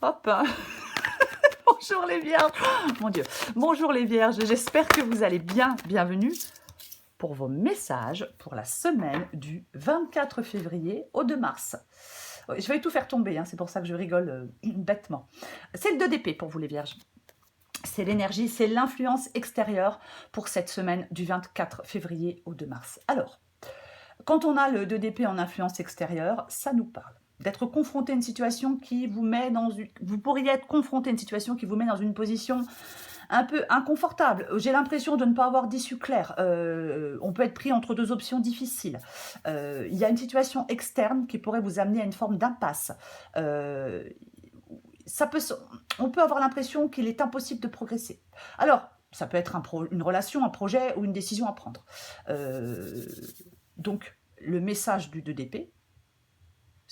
Hop, hein. Bonjour les vierges. Oh, mon Dieu. Bonjour les vierges, j'espère que vous allez bien. Bienvenue pour vos messages pour la semaine du 24 février au 2 mars. Je vais tout faire tomber, hein, c'est pour ça que je rigole bêtement. C'est le 2DP pour vous les vierges. C'est l'énergie, c'est l'influence extérieure pour cette semaine du 24 février au 2 mars. Alors, quand on a le 2DP en influence extérieure, ça nous parle d'être confronté à une situation qui vous met dans une... Vous pourriez être confronté à une situation qui vous met dans une position un peu inconfortable. J'ai l'impression de ne pas avoir d'issue claire. On peut être pris entre deux options difficiles. Il y a une situation externe qui pourrait vous amener à une forme d'impasse. On peut avoir l'impression qu'il est impossible de progresser. Alors, ça peut être une relation, un projet ou une décision à prendre. Donc, le message du 2DP,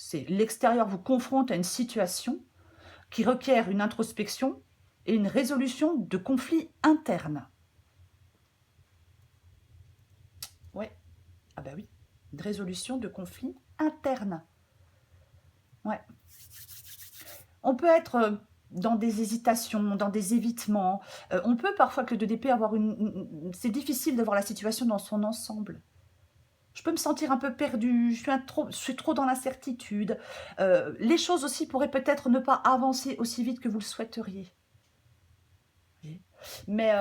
c'est l'extérieur vous confronte à une situation qui requiert une introspection et une résolution de conflits internes. Ouais, ah bah oui, une résolution de conflits internes. Ouais. On peut être dans des hésitations, dans des évitements. On peut parfois que le 2DP avoir c'est difficile de voir la situation dans son ensemble. Je peux me sentir un peu perdue, je suis trop dans l'incertitude. Les choses aussi pourraient peut-être ne pas avancer aussi vite que vous le souhaiteriez. Mais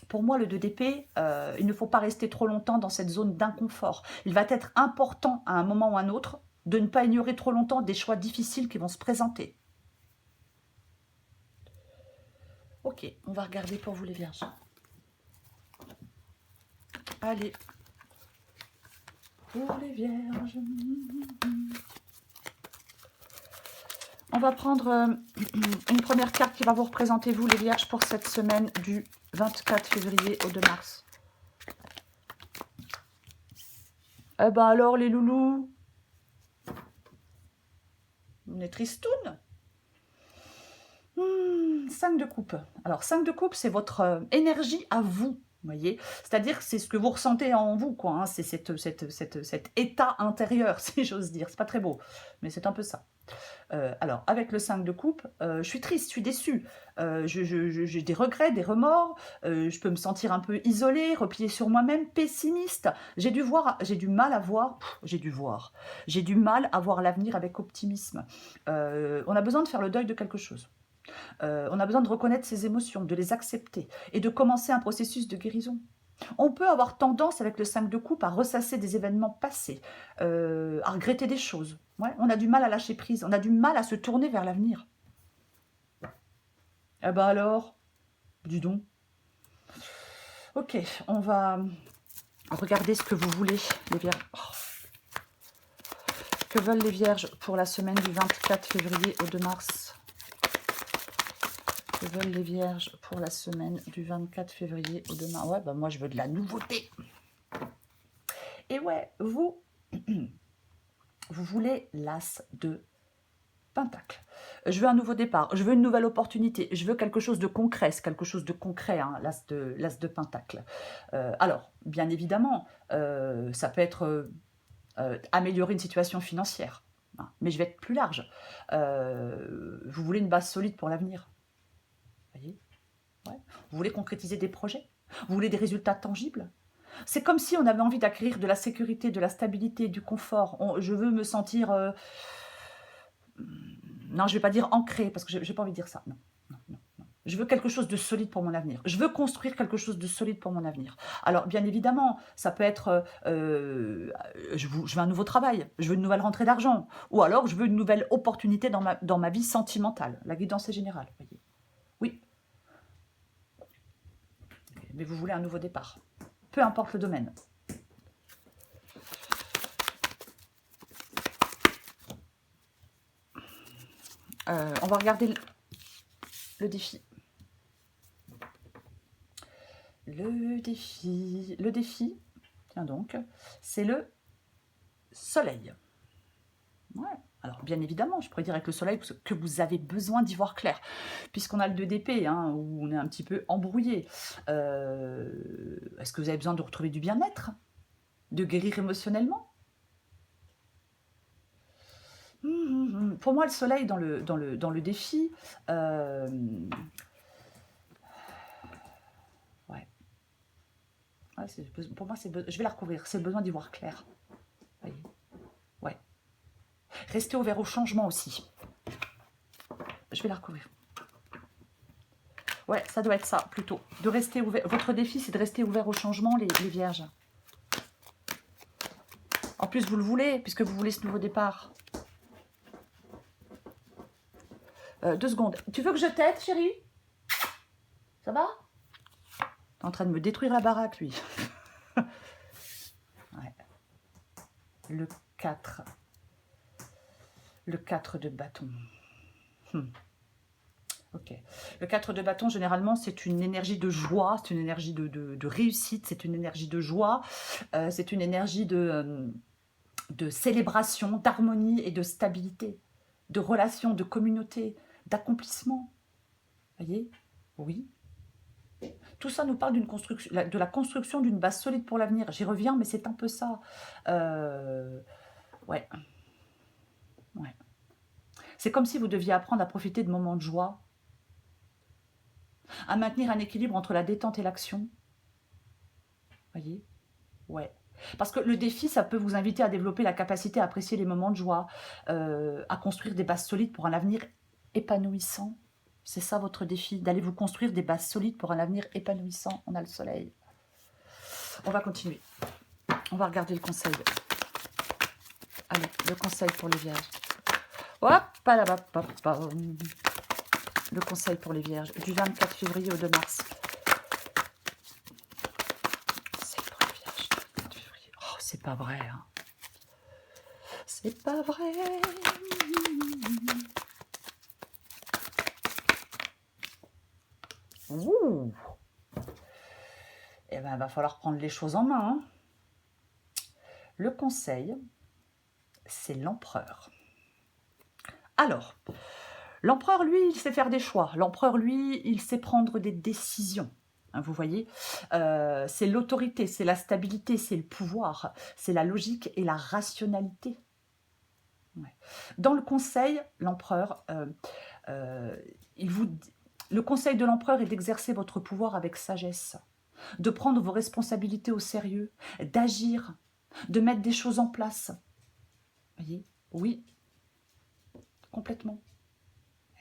pour moi, le 2DP, il ne faut pas rester trop longtemps dans cette zone d'inconfort. Il va être important à un moment ou à un autre de ne pas ignorer trop longtemps des choix difficiles qui vont se présenter. Ok, on va regarder pour vous les vierges. Allez. Pour les vierges. On va prendre une première carte qui va vous représenter, vous les vierges, pour cette semaine du 24 février au 2 mars. Eh ben alors les loulous, on est tristoun. 5 de coupe. Alors 5 de coupe, c'est votre énergie à vous. Vous voyez, c'est-à-dire que c'est ce que vous ressentez en vous, quoi. Hein. C'est cet état intérieur, si j'ose dire. C'est pas très beau, mais c'est un peu ça. Alors, avec le 5 de coupe, je suis triste, je suis déçue. J'ai des regrets, des remords. Je peux me sentir un peu isolée, repliée sur moi-même, pessimiste. J'ai du mal à voir l'avenir avec optimisme. On a besoin de faire le deuil de quelque chose. On a besoin de reconnaître ses émotions, de les accepter et de commencer un processus de guérison. On peut avoir tendance, avec le 5 de coupe, à ressasser des événements passés, à regretter des choses. Ouais, on a du mal à lâcher prise, on a du mal à se tourner vers l'avenir. Eh ben alors, dis donc. Ok, on va regarder ce que vous voulez, les vierges. Oh. Que veulent les vierges pour la semaine du 24 février au 2 mars? Que veulent les vierges pour la semaine du 24 février au 2 mars? Ouais, bah moi je veux de la nouveauté. Et ouais, vous voulez l'as de Pentacle. Je veux un nouveau départ, je veux une nouvelle opportunité, je veux quelque chose de concret, c'est quelque chose de concret, hein, l'as de Pentacle. Alors, bien évidemment, ça peut être améliorer une situation financière, hein, mais je vais être plus large. Vous voulez une base solide pour l'avenir. Voyez, ouais. Vous voulez concrétiser des projets, vous voulez des résultats tangibles. C'est comme si on avait envie d'acquérir de la sécurité, de la stabilité, du confort. Je veux me sentir... non, je ne vais pas dire ancré, parce que je n'ai pas envie de dire ça. Non, non, non, non. Je veux quelque chose de solide pour mon avenir. Je veux construire quelque chose de solide pour mon avenir. Alors, bien évidemment, ça peut être... je veux un nouveau travail, je veux une nouvelle rentrée d'argent, ou alors je veux une nouvelle opportunité dans ma vie sentimentale. La guidance est générale, voyez. Oui. Mais vous voulez un nouveau départ. Peu importe le domaine. On va regarder le défi. Le défi, tiens donc, c'est le soleil. Ouais. Alors, bien évidemment, je pourrais dire avec le soleil que vous avez besoin d'y voir clair, puisqu'on a le 2DP, hein, où on est un petit peu embrouillé. Est-ce que vous avez besoin de retrouver du bien-être? De guérir émotionnellement? Pour moi, le soleil dans le défi, ouais. Ouais, pour moi, je vais la recouvrir. C'est le besoin d'y voir clair. Voyez. Ouais. Restez ouvert au changement aussi. Je vais la recouvrir. Ouais, ça doit être ça, plutôt. De rester ouvert. Votre défi, c'est de rester ouvert au changement, les vierges. En plus, vous le voulez, puisque vous voulez ce nouveau départ. 2 secondes. Tu veux que je t'aide, chérie? Ça va? T'es en train de me détruire la baraque, lui. Ouais. Le 4. Le 4 de bâton. Ok. Le 4 de bâton, généralement, c'est une énergie de joie, c'est une énergie de réussite, c'est une énergie de joie, c'est une énergie de célébration, d'harmonie et de stabilité, de relation, de communauté, d'accomplissement. Voyez? Oui. Tout ça nous parle de la construction d'une base solide pour l'avenir. J'y reviens, mais c'est un peu ça. Ouais. Ouais. C'est comme si vous deviez apprendre à profiter de moments de joie, à maintenir un équilibre entre la détente et l'action. Voyez? Ouais. Parce que le défi, ça peut vous inviter à développer la capacité à apprécier les moments de joie, à construire des bases solides pour un avenir épanouissant. C'est ça votre défi, d'aller vous construire des bases solides pour un avenir épanouissant. On a le soleil. On va continuer. On va regarder le conseil. Allez, le conseil pour les vierges. Hop, le conseil pour les vierges du 24 février au 2 mars. C'est pour les vierges du 24 février. Oh, c'est pas vrai, hein. C'est pas vrai. Ouh. Eh ben, va falloir prendre les choses en main, hein. Le conseil, c'est l'empereur. Alors, l'empereur, lui, il sait faire des choix. L'empereur, lui, il sait prendre des décisions. Hein, vous voyez, c'est l'autorité, c'est la stabilité, c'est le pouvoir, c'est la logique et la rationalité. Ouais. Dans le conseil, l'empereur, le conseil de l'empereur est d'exercer votre pouvoir avec sagesse, de prendre vos responsabilités au sérieux, d'agir, de mettre des choses en place. Vous voyez? Oui, complètement.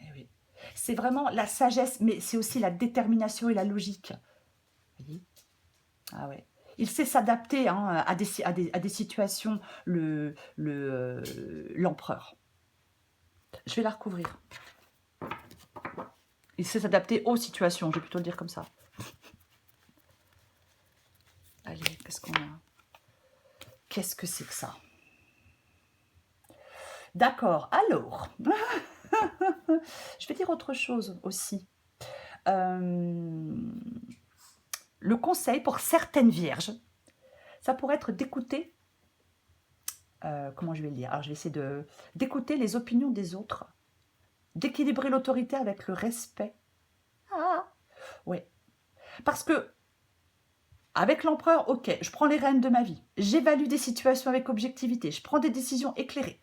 Eh oui. C'est vraiment la sagesse, mais c'est aussi la détermination et la logique. Vous voyez? Ah ouais. Il sait s'adapter, hein, à des situations, l'empereur. Je vais la recouvrir. Il sait s'adapter aux situations, je vais plutôt le dire comme ça. Allez, qu'est-ce qu'on a? Qu'est-ce que c'est que ça? D'accord, alors, je vais dire autre chose aussi. Le conseil pour certaines vierges, ça pourrait être d'écouter, comment je vais le dire? Alors, je vais essayer d'écouter les opinions des autres, d'équilibrer l'autorité avec le respect. Ah, ouais. Parce que, avec l'empereur, ok, je prends les rênes de ma vie, j'évalue des situations avec objectivité, je prends des décisions éclairées,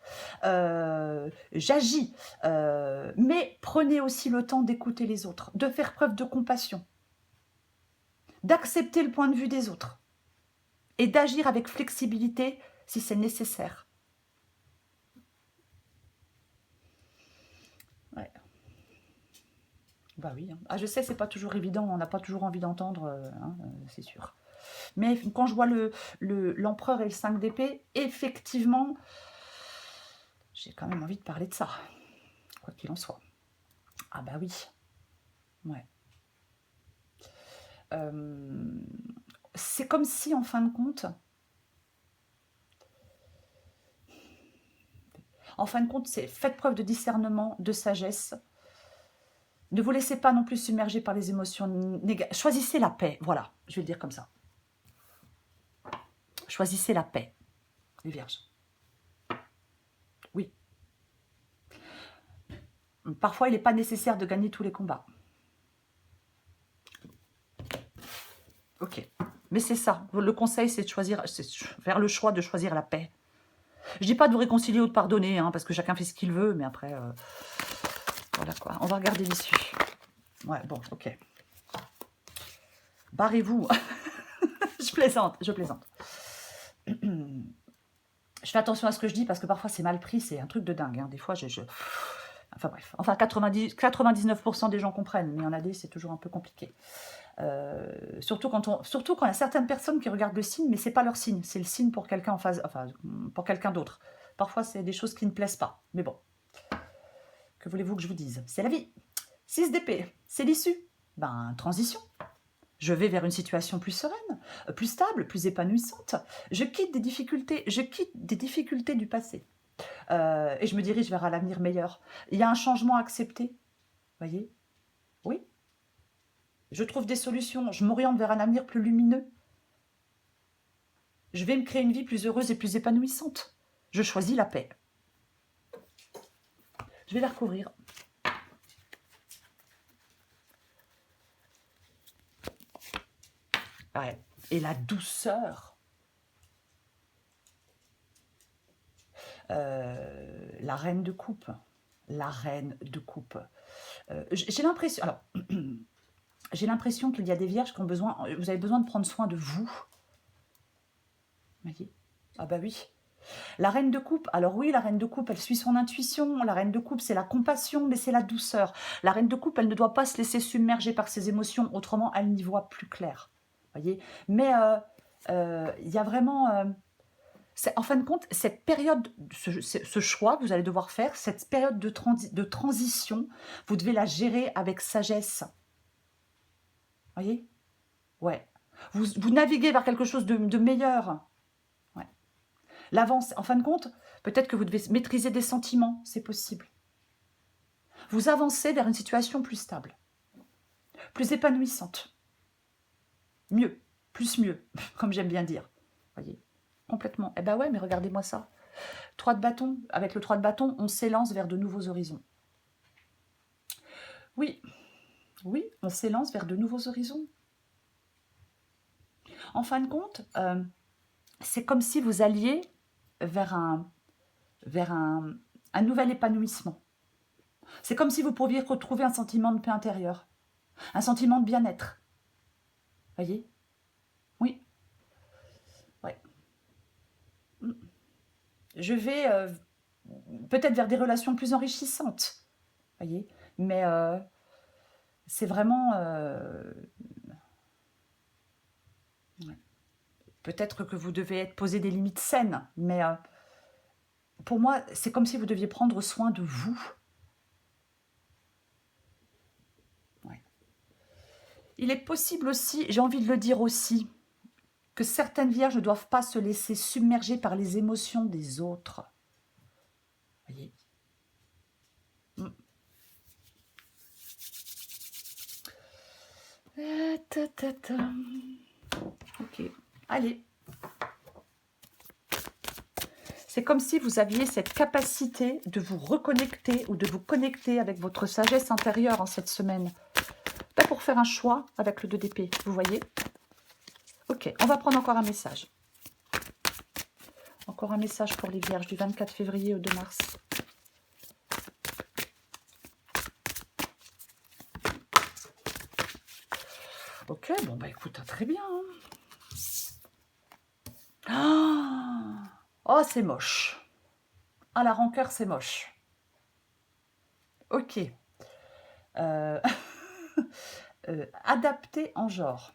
j'agis, mais prenez aussi le temps d'écouter les autres, de faire preuve de compassion, d'accepter le point de vue des autres et d'agir avec flexibilité si c'est nécessaire. Ouais. Bah oui, hein. Ah, je sais, c'est pas toujours évident, on n'a pas toujours envie d'entendre, hein, c'est sûr. Mais quand je vois l'empereur et le 5 d'épée, effectivement, j'ai quand même envie de parler de ça, quoi qu'il en soit. Ah bah oui, ouais. C'est comme si, en fin de compte, c'est faites preuve de discernement, de sagesse. Ne vous laissez pas non plus submerger par les émotions négatives. Choisissez la paix, voilà, je vais le dire comme ça. Choisissez la paix, les vierges. Oui. Parfois, il n'est pas nécessaire de gagner tous les combats. Ok. Mais c'est ça. Le conseil, c'est de choisir, c'est faire le choix de choisir la paix. Je dis pas de vous réconcilier ou de pardonner, hein, parce que chacun fait ce qu'il veut, mais après, voilà quoi. On va regarder l'issue. Ouais, bon, ok. Barrez-vous. Je plaisante, je plaisante. Je fais attention à ce que je dis parce que parfois c'est mal pris, c'est un truc de dingue. Hein. Des fois, enfin bref, enfin 99% des gens comprennent, mais il y en a des, c'est toujours un peu compliqué. Surtout quand il y a certaines personnes qui regardent le signe, mais c'est pas leur signe, c'est le signe pour quelqu'un en face, enfin pour quelqu'un d'autre. Parfois, c'est des choses qui ne plaisent pas, mais bon. Que voulez-vous que je vous dise? C'est la vie. 6 d'épée, c'est l'issue. Ben, transition. Je vais vers une situation plus sereine, plus stable, plus épanouissante. Je quitte des difficultés du passé. Et je me dirige vers un avenir meilleur. Il y a un changement accepté. Voyez? Oui. Je trouve des solutions. Je m'oriente vers un avenir plus lumineux. Je vais me créer une vie plus heureuse et plus épanouissante. Je choisis la paix. Je vais la recouvrir. Ouais. Et la douceur. La reine de coupe. La reine de coupe. J'ai l'impression... Alors, j'ai l'impression qu'il y a des vierges qui ont besoin... Vous avez besoin de prendre soin de vous. Vous voyez? Ah bah oui. La reine de coupe, alors oui, la reine de coupe, elle suit son intuition. La reine de coupe, c'est la compassion, mais c'est la douceur. La reine de coupe, elle ne doit pas se laisser submerger par ses émotions, autrement, elle n'y voit plus clair. Voyez? Mais il y a vraiment... en fin de compte, cette période, ce choix que vous allez devoir faire, cette période de transition, vous devez la gérer avec sagesse. Voyez? Ouais. Vous naviguez vers quelque chose de meilleur. Ouais. L'avance, en fin de compte, peut-être que vous devez maîtriser des sentiments, c'est possible. Vous avancez vers une situation plus stable, plus épanouissante. Mieux, plus mieux, comme j'aime bien dire. Voyez? Complètement. Eh ben ouais, mais regardez-moi ça. 3 de bâton. Avec le 3 de bâton, on s'élance vers de nouveaux horizons. Oui, oui, on s'élance vers de nouveaux horizons. En fin de compte, c'est comme si vous alliez vers un nouvel épanouissement. C'est comme si vous pouviez retrouver un sentiment de paix intérieure, un sentiment de bien-être. Voyez? Oui. Ouais. Je vais peut-être vers des relations plus enrichissantes. Voyez? Mais c'est vraiment... ouais. Peut-être que vous devez poser des limites saines, mais pour moi, c'est comme si vous deviez prendre soin de vous. Ouais. Il est possible aussi, j'ai envie de le dire aussi, que certaines vierges ne doivent pas se laisser submerger par les émotions des autres. Voyez? Ok, allez. C'est comme si vous aviez cette capacité de vous reconnecter ou de vous connecter avec votre sagesse intérieure en cette semaine. Pas pour faire un choix avec le 2 d'épée, vous voyez? Ok, on va prendre encore un message. Encore un message pour les vierges du 24 février au 2 mars. Ok, bon bah écoute, très bien. Oh, c'est moche. Ah, la rancœur, c'est moche. Ok. Adapté en genre.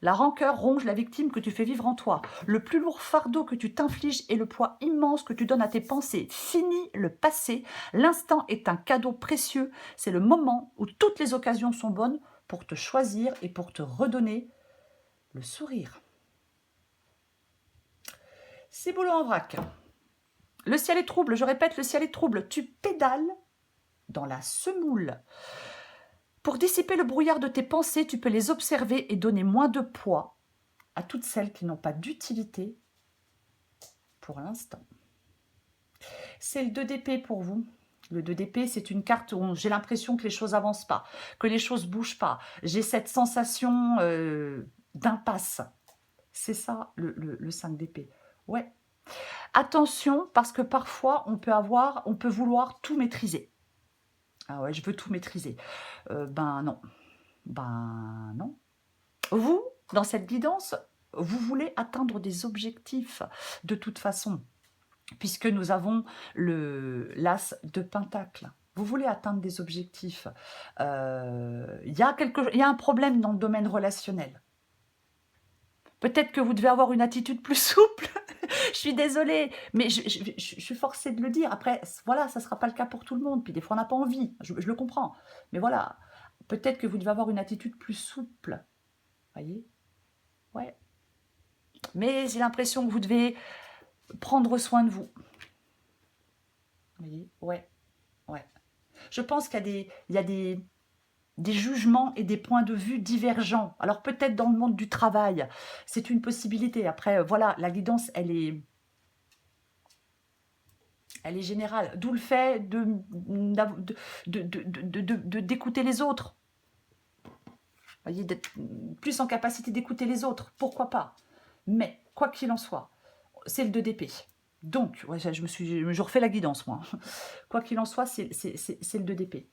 La rancœur ronge la victime que tu fais vivre en toi. Le plus lourd fardeau que tu t'infliges est le poids immense que tu donnes à tes pensées. Fini le passé. L'instant est un cadeau précieux. C'est le moment où toutes les occasions sont bonnes pour te choisir et pour te redonner le sourire. Ciboulot en vrac. Le ciel est trouble, je répète, le ciel est trouble. Tu pédales dans la semoule. Pour dissiper le brouillard de tes pensées, tu peux les observer et donner moins de poids à toutes celles qui n'ont pas d'utilité pour l'instant. C'est le 2 d'épée pour vous. Le 2 d'épée, c'est une carte où j'ai l'impression que les choses n'avancent pas, que les choses ne bougent pas. J'ai cette sensation d'impasse. C'est ça, le 5 d'épée. Ouais. Attention, parce que parfois, on peut vouloir tout maîtriser. Ah ouais, je veux tout maîtriser. Ben non. Ben non. Vous, dans cette guidance, vous voulez atteindre des objectifs de toute façon, puisque nous avons l'as de Pentacle. Vous voulez atteindre des objectifs. Il y a un problème dans le domaine relationnel. Peut-être que vous devez avoir une attitude plus souple. Je suis désolée, mais je suis forcée de le dire. Après, voilà, ça ne sera pas le cas pour tout le monde. Puis des fois, on n'a pas envie. Je le comprends. Mais voilà, peut-être que vous devez avoir une attitude plus souple. Voyez? Ouais. Mais j'ai l'impression que vous devez prendre soin de vous. Vous voyez? Ouais. Ouais. Je pense qu'il y a des jugements et des points de vue divergents. Alors peut-être dans le monde du travail, c'est une possibilité. Après, voilà, la guidance, elle est générale. D'où le fait d'écouter les autres. Vous voyez, d'être plus en capacité d'écouter les autres. Pourquoi pas? Mais, quoi qu'il en soit, c'est le 2 d'épée. Donc, ouais, je refais la guidance, moi. Quoi qu'il en soit, c'est le 2 d'épée.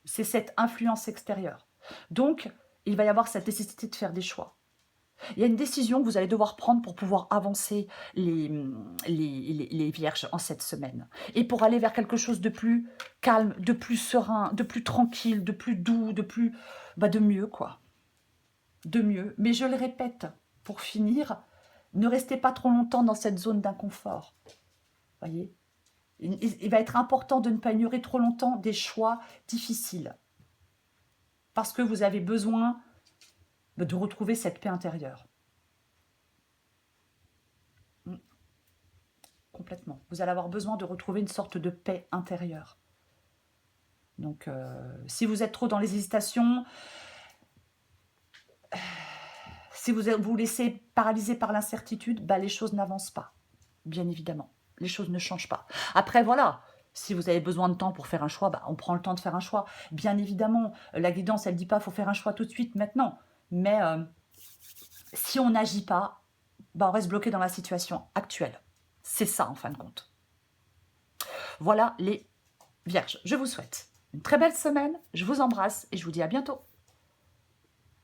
C'est cette influence extérieure. Donc, il va y avoir cette nécessité de faire des choix. Il y a une décision que vous allez devoir prendre pour pouvoir avancer les vierges en cette semaine. Et pour aller vers quelque chose de plus calme, de plus serein, de plus tranquille, de plus doux, de mieux, quoi. De mieux. Mais je le répète, pour finir, ne restez pas trop longtemps dans cette zone d'inconfort. Voyez ? Il va être important de ne pas ignorer trop longtemps des choix difficiles. Parce que vous avez besoin de retrouver cette paix intérieure. Complètement. Vous allez avoir besoin de retrouver une sorte de paix intérieure. Donc, si vous êtes trop dans les hésitations, si vous vous laissez paralyser par l'incertitude, bah, les choses n'avancent pas, bien évidemment. Les choses ne changent pas. Après, voilà, si vous avez besoin de temps pour faire un choix, bah, on prend le temps de faire un choix. Bien évidemment, la guidance, elle ne dit pas qu'il faut faire un choix tout de suite, maintenant. Mais si on n'agit pas, bah, on reste bloqué dans la situation actuelle. C'est ça, en fin de compte. Voilà les vierges. Je vous souhaite une très belle semaine. Je vous embrasse et je vous dis à bientôt.